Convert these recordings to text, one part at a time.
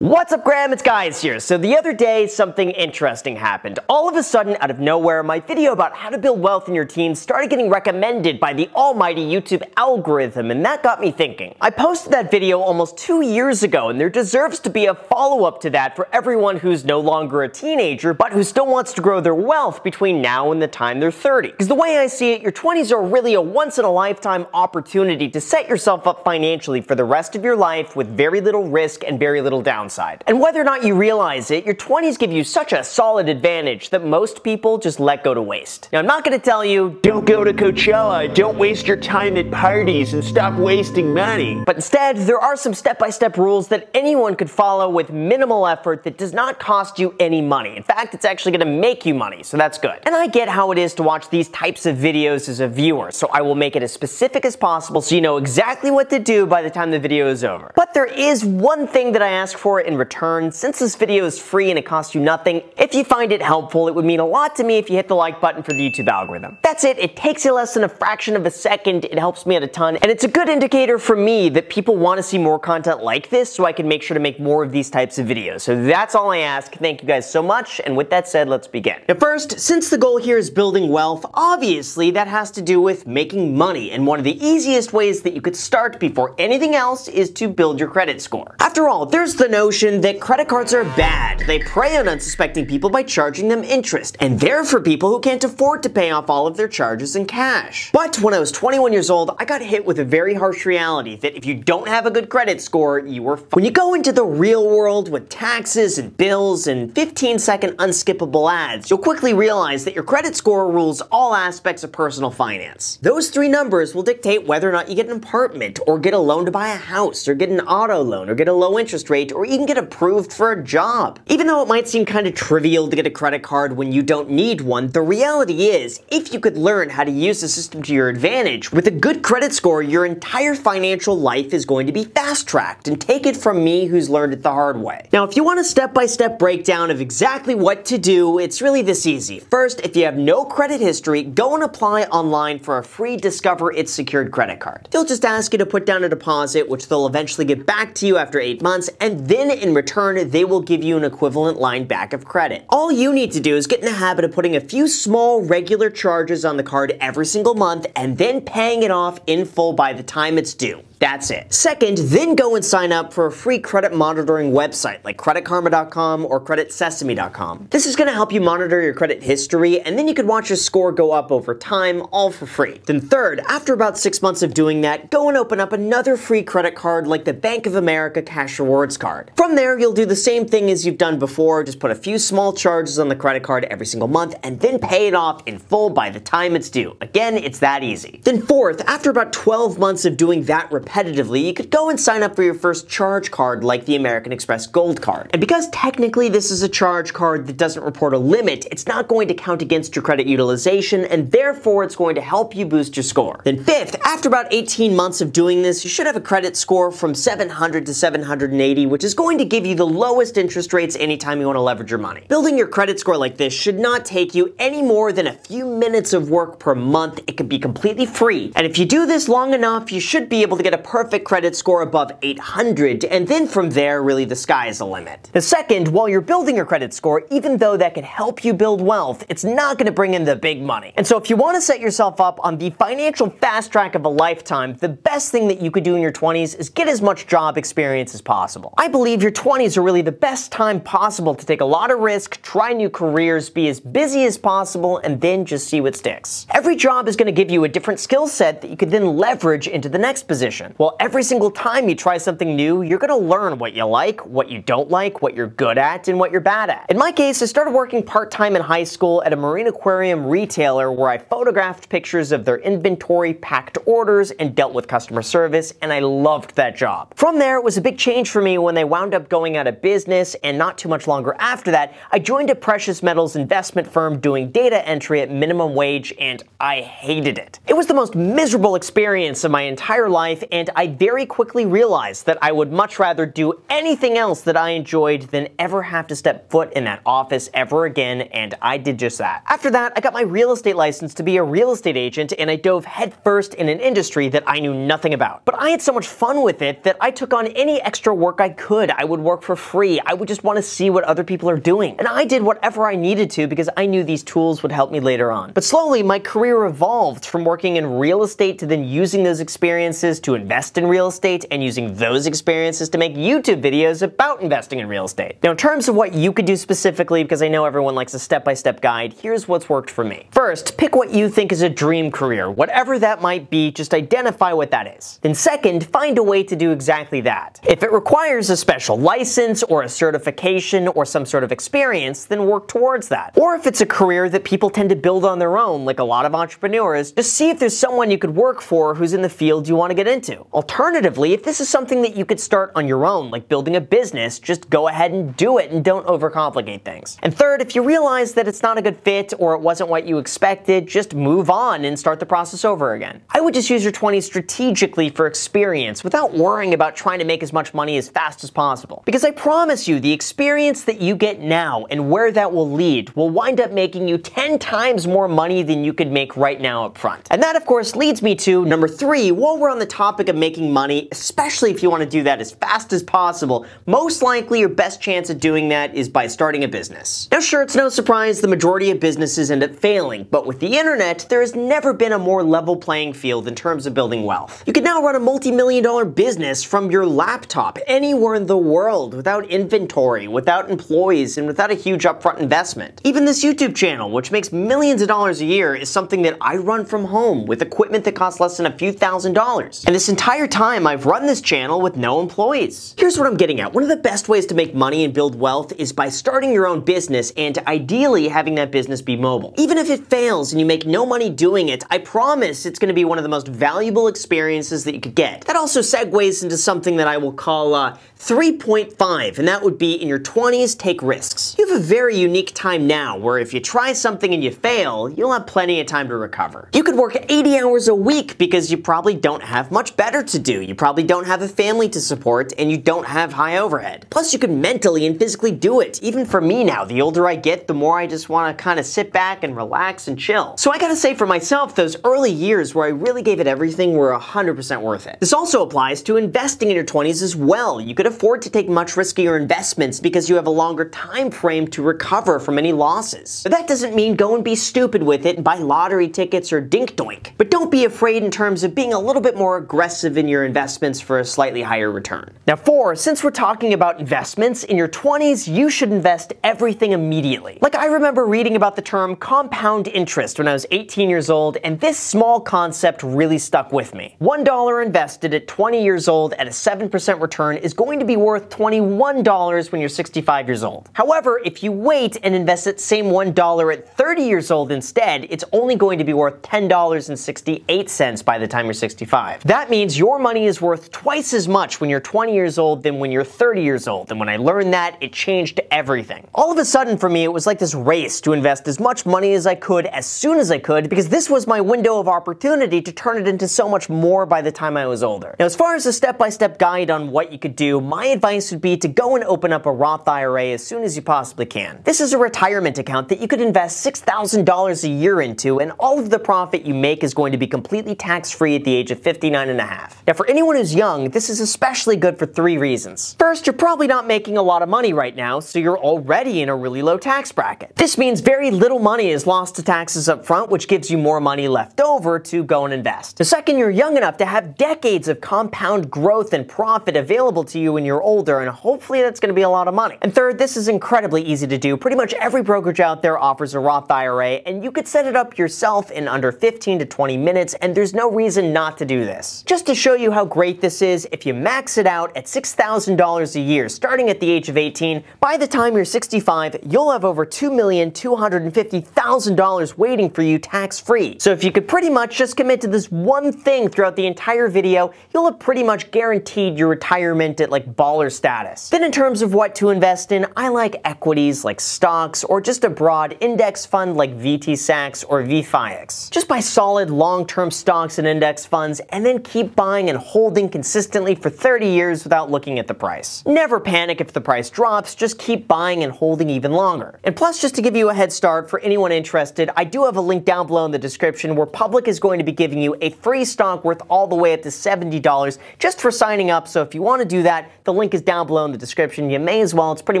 What's up, Graham? It's Guys here. So the other day, something interesting happened. All of a sudden, out of nowhere, my video about how to build wealth in your teens started getting recommended by the almighty YouTube algorithm, and that got me thinking. I posted that video almost 2 years ago, and there deserves to be a follow-up to that for everyone who's no longer a teenager, but who still wants to grow their wealth between now and the time they're 30. Because the way I see it, your 20s are really a once-in-a-lifetime opportunity to set yourself up financially for the rest of your life with very little risk and very little downside. And whether or not you realize it, your 20s give you such a solid advantage that most people just let go to waste. Now, I'm not going to tell you, don't go to Coachella, don't waste your time at parties, and stop wasting money. But instead, there are some step-by-step rules that anyone could follow with minimal effort that does not cost you any money. In fact, it's actually going to make you money, so that's good. And I get how it is to watch these types of videos as a viewer, so I will make it as specific as possible so you know exactly what to do by the time the video is over. But there is one thing that I ask for in return. Since this video is free and it costs you nothing, if you find it helpful, it would mean a lot to me if you hit the like button for the YouTube algorithm. That's it. It takes you less than a fraction of a second. It helps me out a ton, and it's a good indicator for me that people want to see more content like this, so I can make sure to make more of these types of videos. So that's all I ask. Thank you guys so much, and with that said, let's begin. Now first, since the goal here is building wealth, obviously that has to do with making money, and one of the easiest ways that you could start before anything else is to build your credit score. After all, there's the notion that credit cards are bad. They prey on unsuspecting people by charging them interest, and they're for people who can't afford to pay off all of their charges in cash. But when I was 21 years old, I got hit with a very harsh reality that if you don't have a good credit score, you are f***ed. When you go into the real world with taxes and bills and 15-second unskippable ads, you'll quickly realize that your credit score rules all aspects of personal finance. Those three numbers will dictate whether or not you get an apartment, or get a loan to buy a house, or get an auto loan, or get a low interest rate, or even get approved for a job. Even though it might seem kind of trivial to get a credit card when you don't need one, the reality is, if you could learn how to use the system to your advantage, with a good credit score, your entire financial life is going to be fast-tracked, and take it from me who's learned it the hard way. Now, if you want a step-by-step breakdown of exactly what to do, it's really this easy. First, if you have no credit history, go and apply online for a free Discover It's Secured credit card. They'll just ask you to put down a deposit, which they'll eventually get back to you after 8 months, and then in return, they will give you an equivalent line back of credit. All you need to do is get in the habit of putting a few small regular charges on the card every single month and then paying it off in full by the time it's due. That's it. Second, then go and sign up for a free credit monitoring website like creditkarma.com or creditsesame.com. This is going to help you monitor your credit history, and then you can watch your score go up over time, all for free. Then third, after about 6 months of doing that, go and open up another free credit card like the Bank of America Cash Rewards card. From there, you'll do the same thing as you've done before, just put a few small charges on the credit card every single month, and then pay it off in full by the time it's due. Again, it's that easy. Then fourth, after about 12 months of doing that repetitively, you could go and sign up for your first charge card like the American Express Gold Card. And because technically this is a charge card that doesn't report a limit, it's not going to count against your credit utilization, and therefore it's going to help you boost your score. Then fifth, after about 18 months of doing this, you should have a credit score from 700 to 780, which is going to give you the lowest interest rates anytime you want to leverage your money. Building your credit score like this should not take you any more than a few minutes of work per month. It can be completely free. And if you do this long enough, you should be able to get a perfect credit score above 800, and then from there, really the sky is the limit. The second, while you're building your credit score, even though that can help you build wealth, it's not going to bring in the big money. And so if you want to set yourself up on the financial fast track of a lifetime, the best thing that you could do in your 20s is get as much job experience as possible. I believe your 20s are really the best time possible to take a lot of risk, try new careers, be as busy as possible, and then just see what sticks. Every job is going to give you a different skill set that you could then leverage into the next position. Well, every single time you try something new, you're going to learn what you like, what you don't like, what you're good at, and what you're bad at. In my case, I started working part-time in high school at a marine aquarium retailer where I photographed pictures of their inventory, packed orders, and dealt with customer service, and I loved that job. From there, it was a big change for me when they wound up going out of business, and not too much longer after that, I joined a precious metals investment firm doing data entry at minimum wage, and I hated it. It was the most miserable experience of my entire life, and and I very quickly realized that I would much rather do anything else that I enjoyed than ever have to step foot in that office ever again, and I did just that. After that, I got my real estate license to be a real estate agent, and I dove headfirst in an industry that I knew nothing about. But I had so much fun with it that I took on any extra work I could. I would work for free. I would just want to see what other people are doing. And I did whatever I needed to because I knew these tools would help me later on. But slowly, my career evolved from working in real estate to then using those experiences to invest in real estate and using those experiences to make YouTube videos about investing in real estate. Now, in terms of what you could do specifically, because I know everyone likes a step-by-step guide, here's what's worked for me. First, pick what you think is a dream career. Whatever that might be, just identify what that is. Then second, find a way to do exactly that. If it requires a special license or a certification or some sort of experience, then work towards that. Or if it's a career that people tend to build on their own, like a lot of entrepreneurs, just see if there's someone you could work for who's in the field you want to get into. Alternatively, if this is something that you could start on your own, like building a business, just go ahead and do it and don't overcomplicate things. And third, if you realize that it's not a good fit or it wasn't what you expected, just move on and start the process over again. I would just use your 20s strategically for experience without worrying about trying to make as much money as fast as possible. Because I promise you, the experience that you get now and where that will lead will wind up making you 10 times more money than you could make right now up front. And that, of course, leads me to number 3. While we're on the topic of making money, especially if you want to do that as fast as possible, most likely your best chance at doing that is by starting a business. Now sure, it's no surprise the majority of businesses end up failing, but with the internet, there has never been a more level playing field in terms of building wealth. You can now run a multi-million-dollar business from your laptop anywhere in the world without inventory, without employees, and without a huge upfront investment. Even this YouTube channel, which makes millions of dollars a year, is something that I run from home with equipment that costs less than a few $1,000s. And this entire time, I've run this channel with no employees. Here's what I'm getting at. One of the best ways to make money and build wealth is by starting your own business and ideally having that business be mobile. Even if it fails and you make no money doing it, I promise it's going to be one of the most valuable experiences that you could get. That also segues into something that I will call 3.5, and that would be in your 20s, take risks. You have a very unique time now where if you try something and you fail, you'll have plenty of time to recover. You could work 80 hours a week because you probably don't have much better to do. You probably don't have a family to support and you don't have high overhead. Plus you could mentally and physically do it. Even for me now, the older I get, the more I just want to kind of sit back and relax and chill. So I gotta say for myself, those early years where I really gave it everything were 100% worth it. This also applies to investing in your 20s as well. You could afford to take much riskier investments because you have a longer time frame to recover from any losses. But that doesn't mean go and be stupid with it and buy lottery tickets or dink doink. But don't be afraid in terms of being a little bit more aggressive in your investments for a slightly higher return. Now 4, since we're talking about investments, in your 20s, you should invest everything immediately. Like I remember reading about the term compound interest when I was 18 years old, and this small concept really stuck with me. $1 invested at 20 years old at a 7% return is going to be worth $21 when you're 65 years old. However, if you wait and invest that same $1 at 30 years old instead, it's only going to be worth $10.68 by the time you're 65. That means your money is worth twice as much when you're 20 years old than when you're 30 years old. And when I learned that, it changed everything. All of a sudden for me, it was like this race to invest as much money as I could as soon as I could, because this was my window of opportunity to turn it into so much more by the time I was older. Now, as far as a step-by-step guide on what you could do, my advice would be to go and open up a Roth IRA as soon as you possibly can. This is a retirement account that you could invest $6,000 a year into, and all of the profit you make is going to be completely tax-free at the age of 59 and a half. Now, for anyone who's young, this is especially good for 3 reasons. First, you're probably not making a lot of money right now, so you're already in a really low tax bracket. This means very little money is lost to taxes up front, which gives you more money left over to go and invest. The second, you're young enough to have decades of compound growth and profit available to you when you're older, and hopefully that's going to be a lot of money. And third, this is incredibly easy to do. Pretty much every brokerage out there offers a Roth IRA, and you could set it up yourself in under 15 to 20 minutes, and there's no reason not to do this. Just to show you how great this is, if you max it out at $6,000 a year, starting at the age of 18, by the time you're 65, you'll have over $2,250,000 waiting for you tax-free. So if you could pretty much just commit to this one thing throughout the entire video, you'll have pretty much guaranteed your retirement at like baller status. Then in terms of what to invest in, I like equities like stocks or just a broad index fund like VTSAX or VFIX. Just buy solid long-term stocks and index funds and then keep keep buying and holding consistently for 30 years without looking at the price. Never panic if the price drops, just keep buying and holding even longer. And plus, just to give you a head start, for anyone interested, I do have a link down below in the description where Public is going to be giving you a free stock worth all the way up to $70 just for signing up. So if you want to do that, the link is down below in the description. You may as well. It's pretty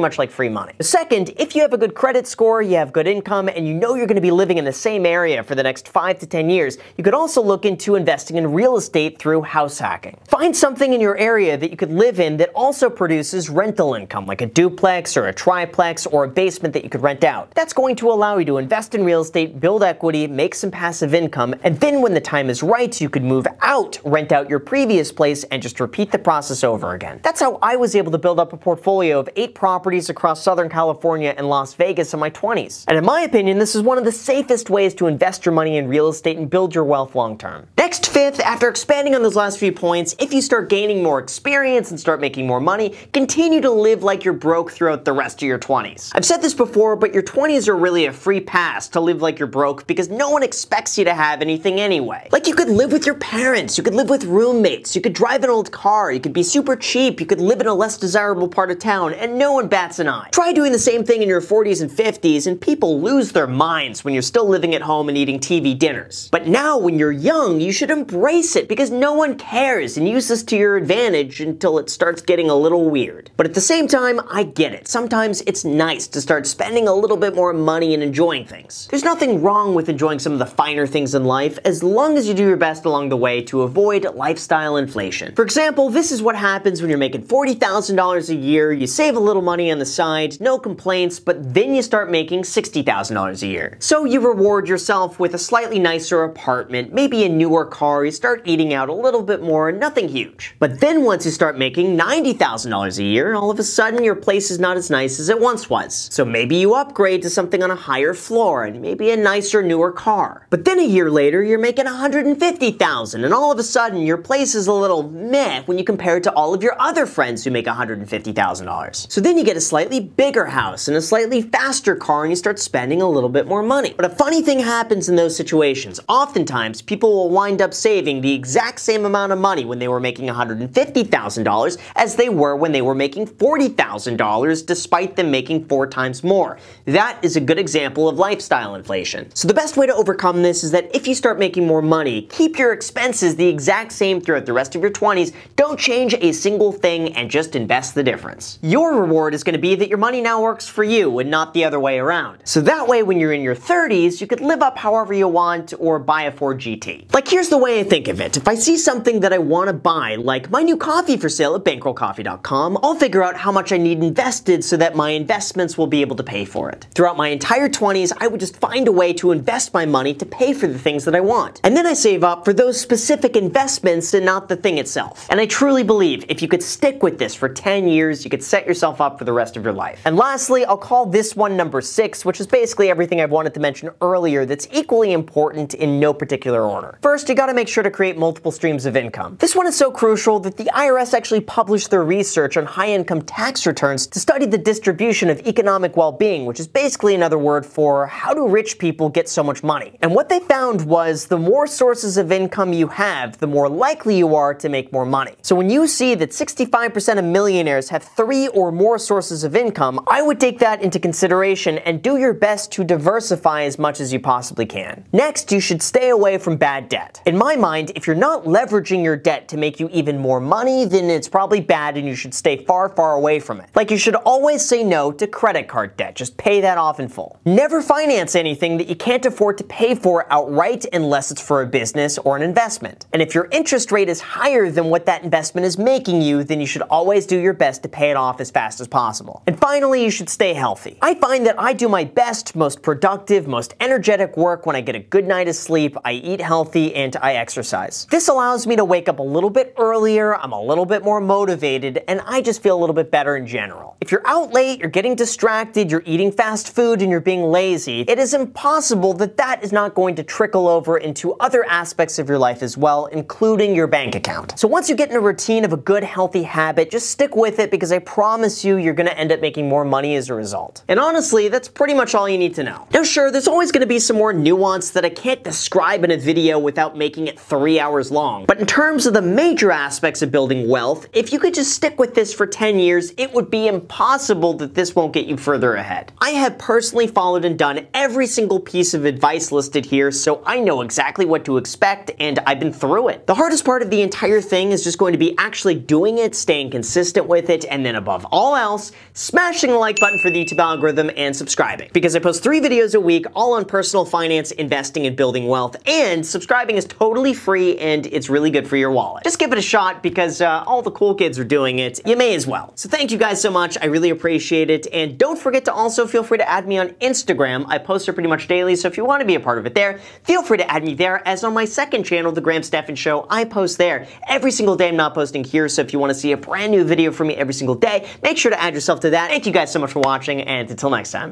much like free money. Second, if you have a good credit score, you have good income, and you know you're going to be living in the same area for the next 5 to 10 years, you could also look into investing in real estate through house hacking. Find something in your area that you could live in that also produces rental income, like a duplex or a triplex or a basement that you could rent out. That's going to allow you to invest in real estate, build equity, make some passive income, and then when the time is right, you could move out, rent out your previous place, and just repeat the process over again. That's how I was able to build up a portfolio of 8 properties across Southern California and Las Vegas in my 20s. And in my opinion, this is one of the safest ways to invest your money in real estate and build your wealth long term. Next, fifth, after expanding on those last few points, if you start gaining more experience and start making more money, continue to live like you're broke throughout the rest of your 20s. I've said this before, but your 20s are really a free pass to live like you're broke because no one expects you to have anything anyway. Like, you could live with your parents, you could live with roommates, you could drive an old car, you could be super cheap, you could live in a less desirable part of town, and no one bats an eye. Try doing the same thing in your 40s and 50s, and people lose their minds when you're still living at home and eating TV dinners. But now, when you're young, you should embrace it because no one cares, and use this to your advantage until it starts getting a little weird. But at the same time, I get it. Sometimes it's nice to start spending a little bit more money and enjoying things. There's nothing wrong with enjoying some of the finer things in life as long as you do your best along the way to avoid lifestyle inflation. For example, this is what happens when you're making $40,000 a year, you save a little money on the side, no complaints, but then you start making $60,000 a year. So you reward yourself with a slightly nicer apartment, maybe a newer car, you start eating out a little bit more, nothing huge. But then once you start making $90,000 a year, all of a sudden your place is not as nice as it once was. So maybe you upgrade to something on a higher floor and maybe a nicer, newer car. But then a year later, you're making $150,000, and all of a sudden your place is a little meh when you compare it to all of your other friends who make $150,000. So then you get a slightly bigger house and a slightly faster car and you start spending a little bit more money. But a funny thing happens in those situations. Oftentimes, people will wind up saving the exact same amount of money when they were making $150,000 as they were when they were making $40,000, despite them making 4 times more. That is a good example of lifestyle inflation. So the best way to overcome this is that if you start making more money, keep your expenses the exact same throughout the rest of your 20s, don't change a single thing, and just invest the difference. Your reward is going to be that your money now works for you and not the other way around. So that way, when you're in your 30s, you could live up however you want or buy a Ford GT. Like, here's the way I think of it. If I see something that I want to buy, like my new coffee for sale at bankrollcoffee.com, I'll figure out how much I need invested so that my investments will be able to pay for it. Throughout my entire 20s, I would just find a way to invest my money to pay for the things that I want. And then I save up for those specific investments and not the thing itself. And I truly believe if you could stick with this for 10 years, you could set yourself up for the rest of your life. And lastly, I'll call this one number 6, which is basically everything I've wanted to mention earlier that's equally important in no particular order. First, you gotta make sure to create multiple streams of income. This one is so crucial that the IRS actually published their research on high-income tax returns to study the distribution of economic well-being, which is basically another word for how do rich people get so much money. And what they found was the more sources of income you have, the more likely you are to make more money. So when you see that 65% of millionaires have 3 or more sources of income, I would take that into consideration and do your best to diversify as much as you possibly can. Next, you should stay away from bad debt. In my mind, if you're not leveraging your debt to make you even more money, then it's probably bad and you should stay far, far away from it. Like, you should always say no to credit card debt. Just pay that off in full. Never finance anything that you can't afford to pay for outright unless it's for a business or an investment. And if your interest rate is higher than what that investment is making you, then you should always do your best to pay it off as fast as possible. And finally, you should stay healthy. I find that I do my best, most productive, most energetic work when I get a good night of sleep, I eat healthy, and I exercise. This allows me to wake up a little bit earlier, I'm a little bit more motivated, and I just feel a little bit better in general. If you're out late, you're getting distracted, you're eating fast food, and you're being lazy, it is impossible that that is not going to trickle over into other aspects of your life as well, including your bank account. So once you get in a routine of a good, healthy habit, just stick with it because I promise you, you're gonna end up making more money as a result. And honestly, that's pretty much all you need to know. Now sure, there's always gonna be some more nuance that I can't describe in a video without making it 3 hours long. wrong. But in terms of the major aspects of building wealth, if you could just stick with this for 10 years, it would be impossible that this won't get you further ahead. I have personally followed and done every single piece of advice listed here, so I know exactly what to expect, and I've been through it. The hardest part of the entire thing is just going to be actually doing it, staying consistent with it, and then above all else, smashing the like button for the YouTube algorithm and subscribing. Because I post 3 videos a week, all on personal finance, investing, and building wealth, and subscribing is totally free and it's really good for your wallet. Just give it a shot because all the cool kids are doing it. You may as well. So thank you guys so much. I really appreciate it. And don't forget to also feel free to add me on Instagram. I post there pretty much daily, so if you want to be a part of it there, feel free to add me there. As on my second channel, The Graham Stephan Show, I post there every single day. I'm not posting here, so if you want to see a brand new video from me every single day, make sure to add yourself to that. Thank you guys so much for watching, and until next time.